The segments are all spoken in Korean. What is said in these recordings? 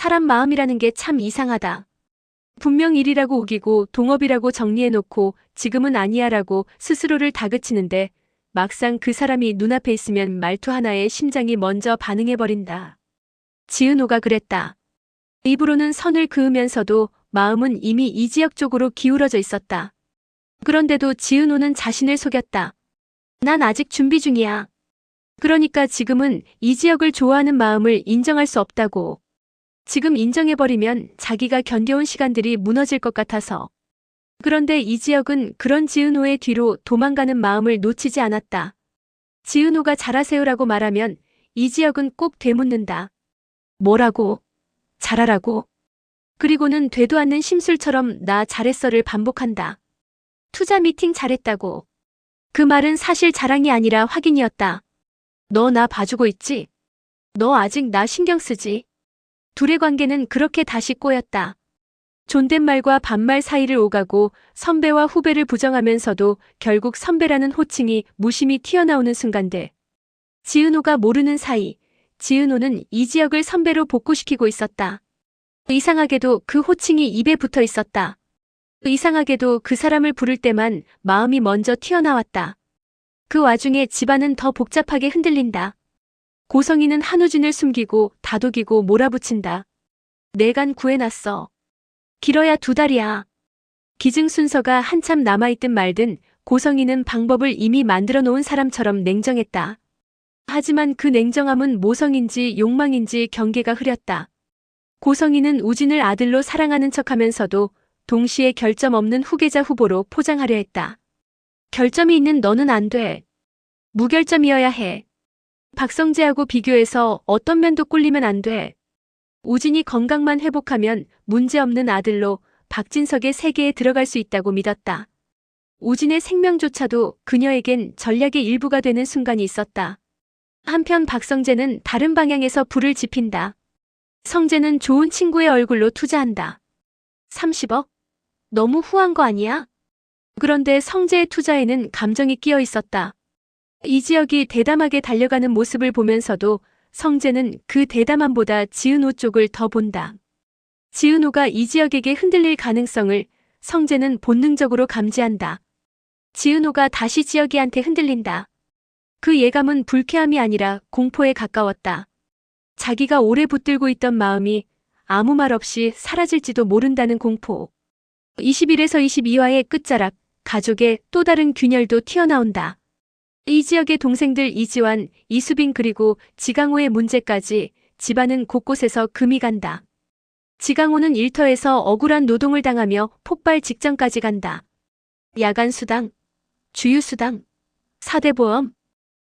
사람 마음이라는 게 참 이상하다. 분명 일이라고 우기고 동업이라고 정리해놓고 지금은 아니야라고 스스로를 다그치는데 막상 그 사람이 눈앞에 있으면 말투 하나에 심장이 먼저 반응해버린다. 지은호가 그랬다. 입으로는 선을 그으면서도 마음은 이미 이지혁 쪽으로 기울어져 있었다. 그런데도 지은호는 자신을 속였다. 난 아직 준비 중이야. 그러니까 지금은 이지혁을 좋아하는 마음을 인정할 수 없다고. 지금 인정해버리면 자기가 견뎌온 시간들이 무너질 것 같아서. 그런데 이지혁은 그런 지은호의 뒤로 도망가는 마음을 놓치지 않았다. 지은호가 잘하세요라고 말하면 이지혁은 꼭 되묻는다. 뭐라고? 잘하라고? 그리고는 되도 않는 심술처럼 나 잘했어를 반복한다. 투자 미팅 잘했다고. 그 말은 사실 자랑이 아니라 확인이었다. 너 나 봐주고 있지? 너 아직 나 신경 쓰지? 둘의 관계는 그렇게 다시 꼬였다. 존댓말과 반말 사이를 오가고 선배와 후배를 부정하면서도 결국 선배라는 호칭이 무심히 튀어나오는 순간들. 지은호가 모르는 사이 지은호는 이지혁을 선배로 복구시키고 있었다. 이상하게도 그 호칭이 입에 붙어 있었다. 이상하게도 그 사람을 부를 때만 마음이 먼저 튀어나왔다. 그 와중에 집안은 더 복잡하게 흔들린다. 고성이는 한우진을 숨기고 다독이고 몰아붙인다. 내간 구해놨어. 길어야 2달이야. 기증 순서가 한참 남아있든 말든 고성이는 방법을 이미 만들어 놓은 사람처럼 냉정했다. 하지만 그 냉정함은 모성인지 욕망인지 경계가 흐렸다. 고성이는 우진을 아들로 사랑하는 척하면서도 동시에 결점 없는 후계자 후보로 포장하려 했다. 결점이 있는 너는 안 돼. 무결점이어야 해. 박성재하고 비교해서 어떤 면도 꿀리면 안 돼. 우진이 건강만 회복하면 문제없는 아들로 박진석의 세계에 들어갈 수 있다고 믿었다. 우진의 생명조차도 그녀에겐 전략의 일부가 되는 순간이 있었다. 한편 박성재는 다른 방향에서 불을 지핀다. 성재는 좋은 친구의 얼굴로 투자한다. 30억? 너무 후한 거 아니야? 그런데 성재의 투자에는 감정이 끼어 있었다. 이지혁이 대담하게 달려가는 모습을 보면서도 성재는 그 대담함보다 지은호 쪽을 더 본다. 지은호가 이지혁에게 흔들릴 가능성을 성재는 본능적으로 감지한다. 지은호가 다시 지혁이한테 흔들린다. 그 예감은 불쾌함이 아니라 공포에 가까웠다. 자기가 오래 붙들고 있던 마음이 아무 말 없이 사라질지도 모른다는 공포. 21에서 22화의 끝자락, 가족의 또 다른 균열도 튀어나온다. 이지혁의 동생들 이지환, 이수빈 그리고 지강호의 문제까지 집안은 곳곳에서 금이 간다. 지강호는 일터에서 억울한 노동을 당하며 폭발 직전까지 간다. 야간 수당, 주유 수당, 사대보험,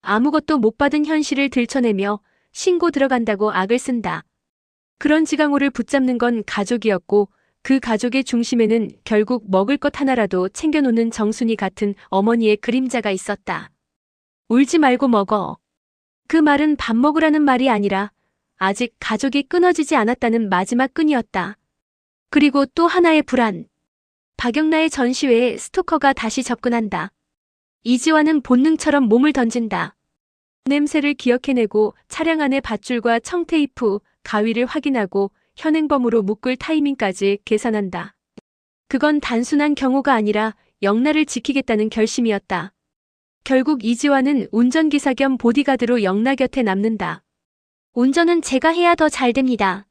아무것도 못 받은 현실을 들춰내며 신고 들어간다고 악을 쓴다. 그런 지강호를 붙잡는 건 가족이었고 그 가족의 중심에는 결국 먹을 것 하나라도 챙겨놓는 정순이 같은 어머니의 그림자가 있었다. 울지 말고 먹어. 그 말은 밥 먹으라는 말이 아니라 아직 가족이 끊어지지 않았다는 마지막 끈이었다. 그리고 또 하나의 불안. 박영나의 전시회에 스토커가 다시 접근한다. 이지환은 본능처럼 몸을 던진다. 냄새를 기억해내고 차량 안의 밧줄과 청테이프, 가위를 확인하고 현행범으로 묶을 타이밍까지 계산한다. 그건 단순한 경호가 아니라 영나를 지키겠다는 결심이었다. 결국 이지환은 운전기사 겸 보디가드로 영나 곁에 남는다. 운전은 제가 해야 더 잘 됩니다.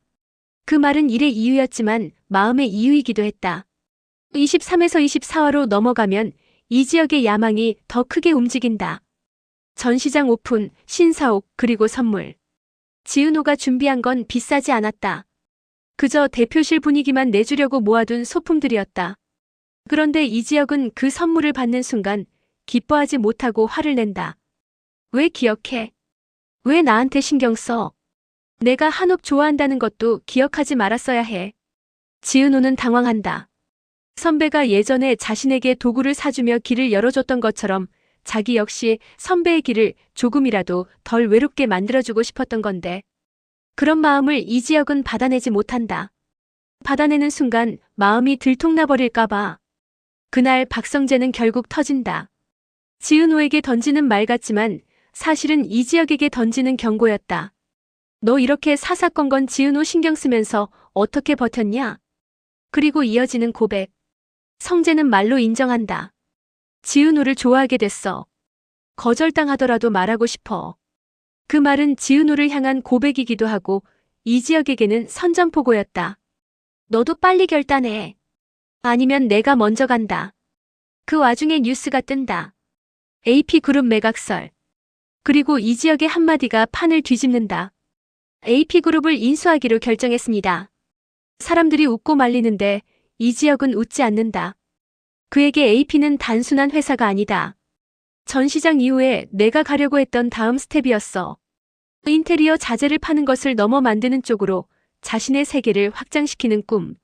그 말은 일의 이유였지만 마음의 이유이기도 했다. 23에서 24화로 넘어가면 이지혁의 야망이 더 크게 움직인다. 전시장 오픈, 신사옥, 그리고 선물. 지은호가 준비한 건 비싸지 않았다. 그저 대표실 분위기만 내주려고 모아둔 소품들이었다. 그런데 이지혁은 그 선물을 받는 순간 기뻐하지 못하고 화를 낸다. 왜 기억해? 왜 나한테 신경 써? 내가 한옥 좋아한다는 것도 기억하지 말았어야 해. 지은호는 당황한다. 선배가 예전에 자신에게 도구를 사주며 길을 열어줬던 것처럼 자기 역시 선배의 길을 조금이라도 덜 외롭게 만들어주고 싶었던 건데 그런 마음을 이지혁은 받아내지 못한다. 받아내는 순간 마음이 들통나버릴까봐. 그날 박성재는 결국 터진다. 지은호에게 던지는 말 같지만 사실은 이지혁에게 던지는 경고였다. 너 이렇게 사사건건 지은호 신경 쓰면서 어떻게 버텼냐? 그리고 이어지는 고백. 성재는 말로 인정한다. 지은호를 좋아하게 됐어. 거절당하더라도 말하고 싶어. 그 말은 지은호를 향한 고백이기도 하고 이지혁에게는 선전포고였다. 너도 빨리 결단해. 아니면 내가 먼저 간다. 그 와중에 뉴스가 뜬다. AP그룹 매각설. 그리고 이지혁의 한마디가 판을 뒤집는다. AP그룹을 인수하기로 결정했습니다. 사람들이 웃고 말리는데 이지혁은 웃지 않는다. 그에게 AP는 단순한 회사가 아니다. 전시장 이후에 내가 가려고 했던 다음 스텝이었어. 인테리어 자재를 파는 것을 넘어 만드는 쪽으로 자신의 세계를 확장시키는 꿈.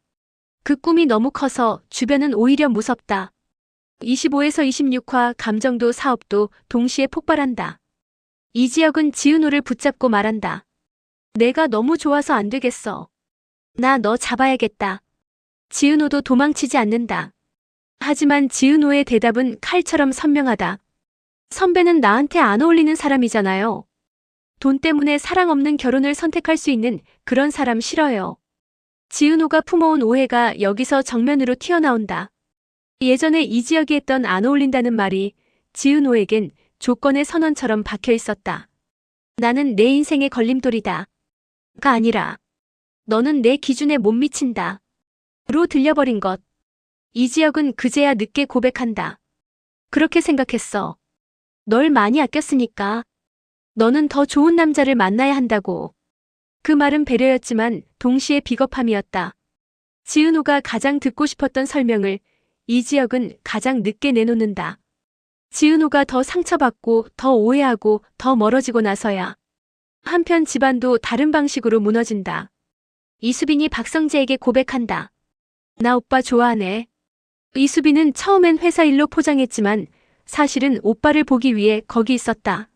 그 꿈이 너무 커서 주변은 오히려 무섭다. 25에서 26화 감정도 사업도 동시에 폭발한다. 이지혁은 지은호를 붙잡고 말한다. 내가 너무 좋아서 안 되겠어. 나 너 잡아야겠다. 지은호도 도망치지 않는다. 하지만 지은호의 대답은 칼처럼 선명하다. 선배는 나한테 안 어울리는 사람이잖아요. 돈 때문에 사랑 없는 결혼을 선택할 수 있는 그런 사람 싫어요. 지은호가 품어온 오해가 여기서 정면으로 튀어나온다. 예전에 이지혁이 했던 안 어울린다는 말이 지은호에겐 조건의 선언처럼 박혀 있었다. 나는 내 인생의 걸림돌이다. 가 아니라 너는 내 기준에 못 미친다. 로 들려버린 것. 이지혁은 그제야 늦게 고백한다. 그렇게 생각했어. 널 많이 아꼈으니까. 너는 더 좋은 남자를 만나야 한다고. 그 말은 배려였지만 동시에 비겁함이었다. 지은호가 가장 듣고 싶었던 설명을 이지혁은 가장 늦게 내놓는다. 지은호가 더 상처받고 더 오해하고 더 멀어지고 나서야 한편 집안도 다른 방식으로 무너진다. 이수빈이 박성재에게 고백한다. 나 오빠 좋아하네. 이수빈은 처음엔 회사 일로 포장했지만 사실은 오빠를 보기 위해 거기 있었다.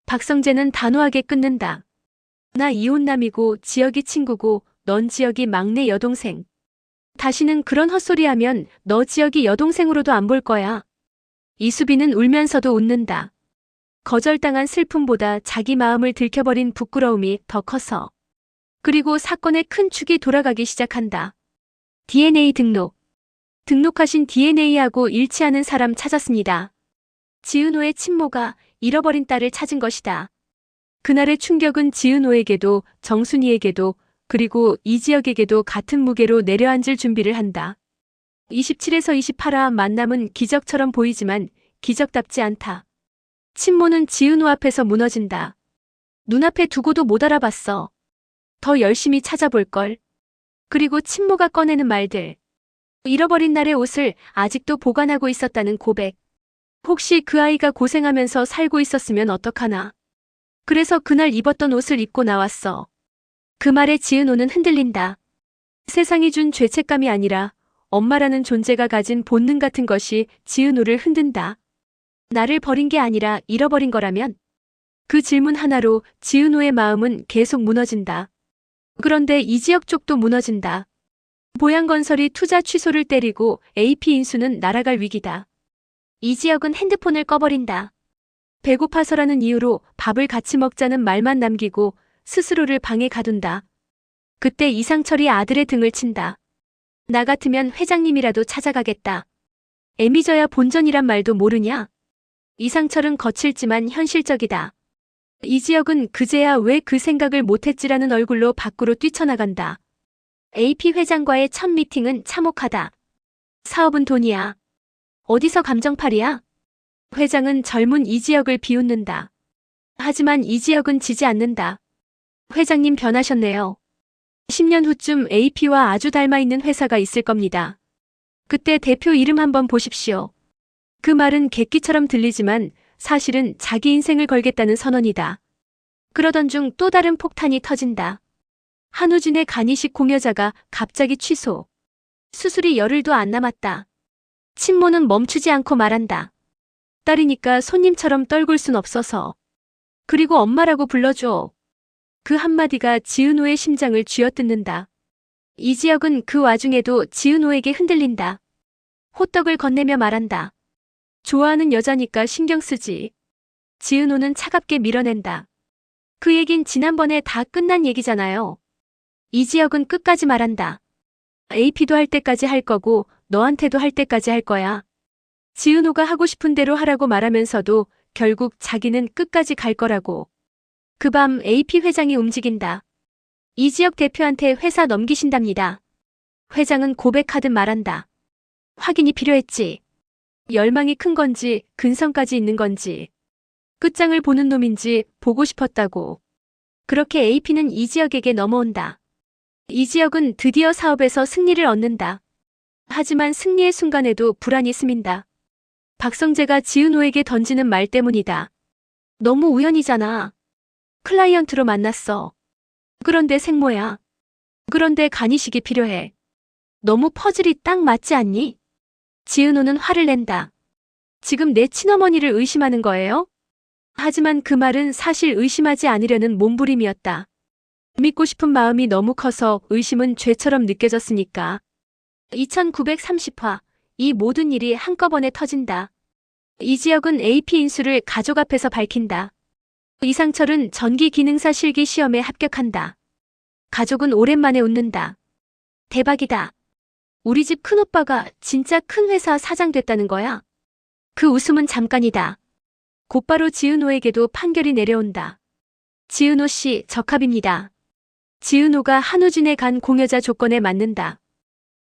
박성재는 단호하게 끊는다. 나 이혼남이고 지혁이 친구고 넌 지혁이 막내 여동생. 다시는 그런 헛소리하면 너 지혁이 여동생으로도 안 볼 거야. 이수빈은 울면서도 웃는다. 거절당한 슬픔보다 자기 마음을 들켜버린 부끄러움이 더 커서. 그리고 사건의 큰 축이 돌아가기 시작한다. DNA 등록. 등록하신 DNA하고 일치하는 사람 찾았습니다. 지은호의 친모가 잃어버린 딸을 찾은 것이다. 그날의 충격은 지은호에게도 정순이에게도 그리고 이지혁에게도 같은 무게로 내려앉을 준비를 한다. 27에서 28화 만남은 기적처럼 보이지만 기적답지 않다. 친모는 지은호 앞에서 무너진다. 눈앞에 두고도 못 알아봤어. 더 열심히 찾아볼걸. 그리고 친모가 꺼내는 말들. 잃어버린 날의 옷을 아직도 보관하고 있었다는 고백. 혹시 그 아이가 고생하면서 살고 있었으면 어떡하나. 그래서 그날 입었던 옷을 입고 나왔어. 그 말에 지은호는 흔들린다. 세상이 준 죄책감이 아니라 엄마라는 존재가 가진 본능 같은 것이 지은호를 흔든다. 나를 버린 게 아니라 잃어버린 거라면? 그 질문 하나로 지은호의 마음은 계속 무너진다. 그런데 이지혁 쪽도 무너진다. 보양건설이 투자 취소를 때리고 AP 인수는 날아갈 위기다. 이지혁은 핸드폰을 꺼버린다. 배고파서라는 이유로 밥을 같이 먹자는 말만 남기고 스스로를 방에 가둔다. 그때 이상철이 아들의 등을 친다. 나 같으면 회장님이라도 찾아가겠다. 애미져야 본전이란 말도 모르냐? 이상철은 거칠지만 현실적이다. 이지혁은 그제야 왜 그 생각을 못했지라는 얼굴로 밖으로 뛰쳐나간다. AP 회장과의 첫 미팅은 참혹하다. 사업은 돈이야. 어디서 감정팔이야? 회장은 젊은 이지혁을 비웃는다. 하지만 이지혁은 지지 않는다. 회장님 변하셨네요. 10년 후쯤 AP와 아주 닮아 있는 회사가 있을 겁니다. 그때 대표 이름 한번 보십시오. 그 말은 객기처럼 들리지만 사실은 자기 인생을 걸겠다는 선언이다. 그러던 중 또 다른 폭탄이 터진다. 한우진의 간이식 공여자가 갑자기 취소. 수술이 열흘도 안 남았다. 친모는 멈추지 않고 말한다. 딸이니까 손님처럼 떨굴 순 없어서. 그리고 엄마라고 불러줘. 그 한마디가 지은호의 심장을 쥐어뜯는다. 이지혁은 그 와중에도 지은호에게 흔들린다. 호떡을 건네며 말한다. 좋아하는 여자니까 신경 쓰지. 지은호는 차갑게 밀어낸다. 그 얘긴 지난번에 다 끝난 얘기잖아요. 이지혁은 끝까지 말한다. AP도 할 때까지 할 거고 너한테도 할 때까지 할 거야. 지은호가 하고 싶은 대로 하라고 말하면서도 결국 자기는 끝까지 갈 거라고. 그 밤 AP 회장이 움직인다. 이지혁 대표한테 회사 넘기신답니다. 회장은 고백하듯 말한다. 확인이 필요했지. 열망이 큰 건지 근성까지 있는 건지. 끝장을 보는 놈인지 보고 싶었다고. 그렇게 AP는 이지혁에게 넘어온다. 이지혁은 드디어 사업에서 승리를 얻는다. 하지만 승리의 순간에도 불안이 스민다. 박성재가 지은호에게 던지는 말 때문이다. 너무 우연이잖아. 클라이언트로 만났어. 그런데 생모야. 그런데 간이식이 필요해. 너무 퍼즐이 딱 맞지 않니? 지은호는 화를 낸다. 지금 내 친어머니를 의심하는 거예요? 하지만 그 말은 사실 의심하지 않으려는 몸부림이었다. 믿고 싶은 마음이 너무 커서 의심은 죄처럼 느껴졌으니까. 2930화. 이 모든 일이 한꺼번에 터진다. 이지혁은 AP 인수를 가족 앞에서 밝힌다. 이상철은 전기기능사 실기 시험에 합격한다. 가족은 오랜만에 웃는다. 대박이다. 우리 집 큰오빠가 진짜 큰 회사 사장 됐다는 거야. 그 웃음은 잠깐이다. 곧바로 지은호에게도 판결이 내려온다. 지은호 씨 적합입니다. 지은호가 한우진에 간 공여자 조건에 맞는다.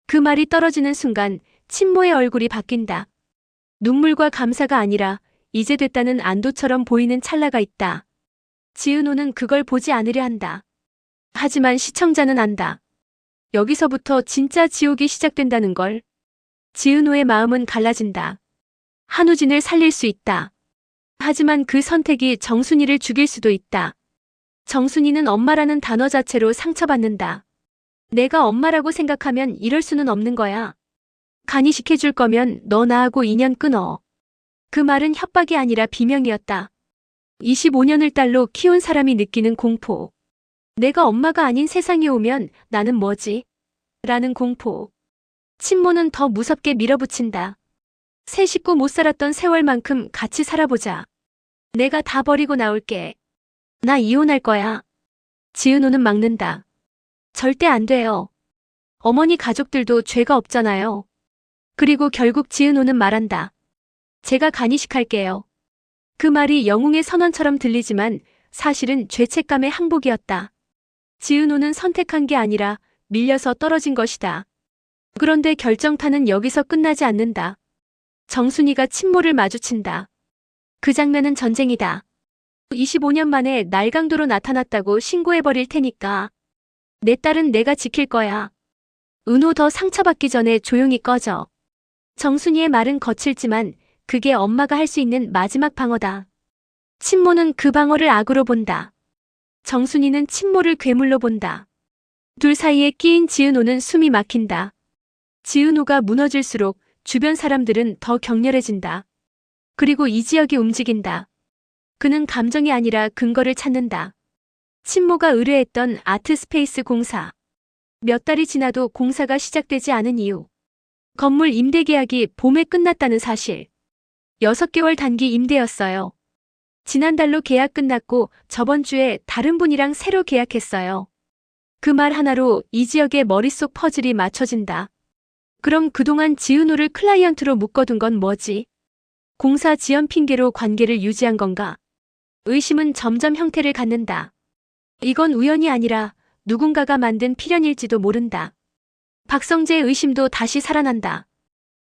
그 말이 떨어지는 순간 친모의 얼굴이 바뀐다. 눈물과 감사가 아니라 이제 됐다는 안도처럼 보이는 찰나가 있다. 지은호는 그걸 보지 않으려 한다. 하지만 시청자는 안다. 여기서부터 진짜 지옥이 시작된다는 걸. 지은호의 마음은 갈라진다. 한우진을 살릴 수 있다. 하지만 그 선택이 정순이를 죽일 수도 있다. 정순이는 엄마라는 단어 자체로 상처받는다. 내가 엄마라고 생각하면 이럴 수는 없는 거야. 간이식해줄 거면 너 나하고 인연 끊어. 그 말은 협박이 아니라 비명이었다. 25년을 딸로 키운 사람이 느끼는 공포. 내가 엄마가 아닌 세상에 오면 나는 뭐지? 라는 공포. 친모는 더 무섭게 밀어붙인다. 새 식구 못 살았던 세월만큼 같이 살아보자. 내가 다 버리고 나올게. 나 이혼할 거야. 지은호는 막는다. 절대 안 돼요. 어머니 가족들도 죄가 없잖아요. 그리고 결국 지은호는 말한다. 제가 간이식할게요. 그 말이 영웅의 선언처럼 들리지만 사실은 죄책감의 항복이었다. 지은호는 선택한 게 아니라 밀려서 떨어진 것이다. 그런데 결정타는 여기서 끝나지 않는다. 정순이가 친모를 마주친다. 그 장면은 전쟁이다. 25년 만에 날강도로 나타났다고 신고해버릴 테니까. 내 딸은 내가 지킬 거야. 은호 더 상처받기 전에 조용히 꺼져. 정순이의 말은 거칠지만 그게 엄마가 할 수 있는 마지막 방어다. 친모는 그 방어를 악으로 본다. 정순이는 친모를 괴물로 본다. 둘 사이에 끼인 지은호는 숨이 막힌다. 지은호가 무너질수록 주변 사람들은 더 격렬해진다. 그리고 이지혁이 움직인다. 그는 감정이 아니라 근거를 찾는다. 친모가 의뢰했던 아트스페이스 공사. 몇 달이 지나도 공사가 시작되지 않은 이유. 건물 임대 계약이 봄에 끝났다는 사실. 6개월 단기 임대였어요. 지난달로 계약 끝났고 저번 주에 다른 분이랑 새로 계약했어요. 그 말 하나로 이지혁의 머릿속 퍼즐이 맞춰진다. 그럼 그동안 지은호를 클라이언트로 묶어둔 건 뭐지? 공사 지연 핑계로 관계를 유지한 건가? 의심은 점점 형태를 갖는다. 이건 우연이 아니라 누군가가 만든 필연일지도 모른다. 박성재의 의심도 다시 살아난다.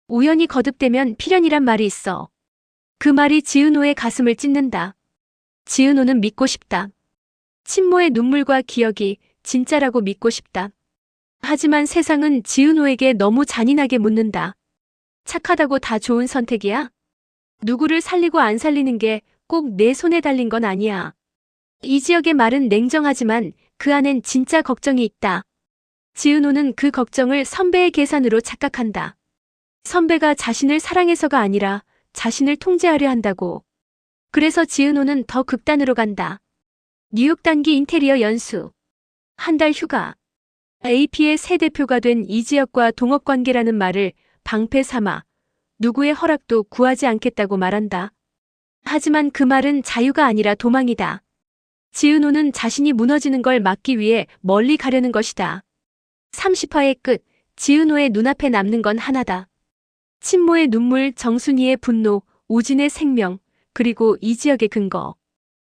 우연이 거듭되면 필연이란 말이 있어. 그 말이 지은호의 가슴을 찢는다. 지은호는 믿고 싶다. 친모의 눈물과 기억이 진짜라고 믿고 싶다. 하지만 세상은 지은호에게 너무 잔인하게 묻는다. 착하다고 다 좋은 선택이야? 누구를 살리고 안 살리는 게 꼭 내 손에 달린 건 아니야. 이지혁의 말은 냉정하지만 그 안엔 진짜 걱정이 있다. 지은호는 그 걱정을 선배의 계산으로 착각한다. 선배가 자신을 사랑해서가 아니라 자신을 통제하려 한다고. 그래서 지은호는 더 극단으로 간다. 뉴욕 단기 인테리어 연수. 한 달 휴가. AP의 새 대표가 된 이지혁과 동업관계라는 말을 방패 삼아 누구의 허락도 구하지 않겠다고 말한다. 하지만 그 말은 자유가 아니라 도망이다. 지은호는 자신이 무너지는 걸 막기 위해 멀리 가려는 것이다. 30화의 끝, 지은호의 눈앞에 남는 건 하나다. 친모의 눈물, 정순이의 분노, 우진의 생명, 그리고 이지혁의 근거.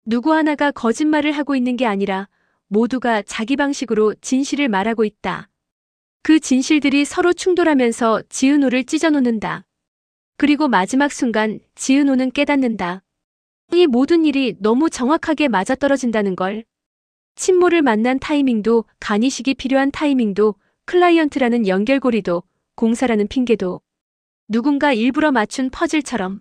누구 하나가 거짓말을 하고 있는 게 아니라 모두가 자기 방식으로 진실을 말하고 있다. 그 진실들이 서로 충돌하면서 지은호를 찢어놓는다. 그리고 마지막 순간 지은호는 깨닫는다. 이 모든 일이 너무 정확하게 맞아떨어진다는 걸. 친모를 만난 타이밍도, 간이식이 필요한 타이밍도, 클라이언트라는 연결고리도, 공사라는 핑계도 누군가 일부러 맞춘 퍼즐처럼.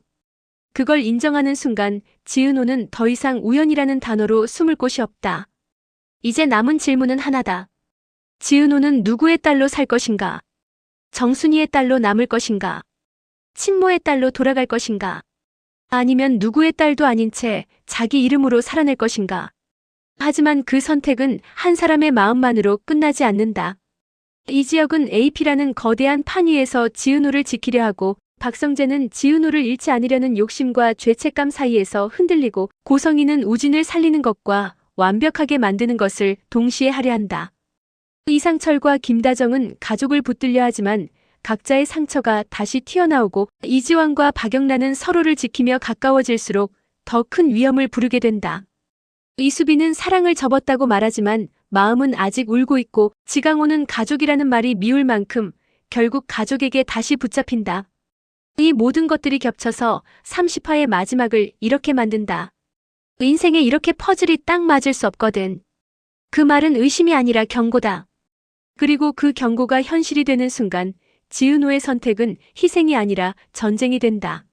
그걸 인정하는 순간 지은호는 더 이상 우연이라는 단어로 숨을 곳이 없다. 이제 남은 질문은 하나다. 지은호는 누구의 딸로 살 것인가? 정순이의 딸로 남을 것인가? 친모의 딸로 돌아갈 것인가? 아니면 누구의 딸도 아닌 채 자기 이름으로 살아낼 것인가? 하지만 그 선택은 한 사람의 마음만으로 끝나지 않는다. 이지혁은 AP라는 거대한 판 위에서 지은호를 지키려 하고, 박성재는 지은호를 잃지 않으려는 욕심과 죄책감 사이에서 흔들리고, 고성희는 우진을 살리는 것과 완벽하게 만드는 것을 동시에 하려 한다. 이상철과 김다정은 가족을 붙들려 하지만 각자의 상처가 다시 튀어나오고, 이지환과 박영란은 서로를 지키며 가까워질수록 더 큰 위험을 부르게 된다. 이수빈은 사랑을 접었다고 말하지만 마음은 아직 울고 있고, 지강호는 가족이라는 말이 미울 만큼 결국 가족에게 다시 붙잡힌다. 이 모든 것들이 겹쳐서 30화의 마지막을 이렇게 만든다. 인생에 이렇게 퍼즐이 딱 맞을 수 없거든. 그 말은 의심이 아니라 경고다. 그리고 그 경고가 현실이 되는 순간 지은호의 선택은 희생이 아니라 전쟁이 된다.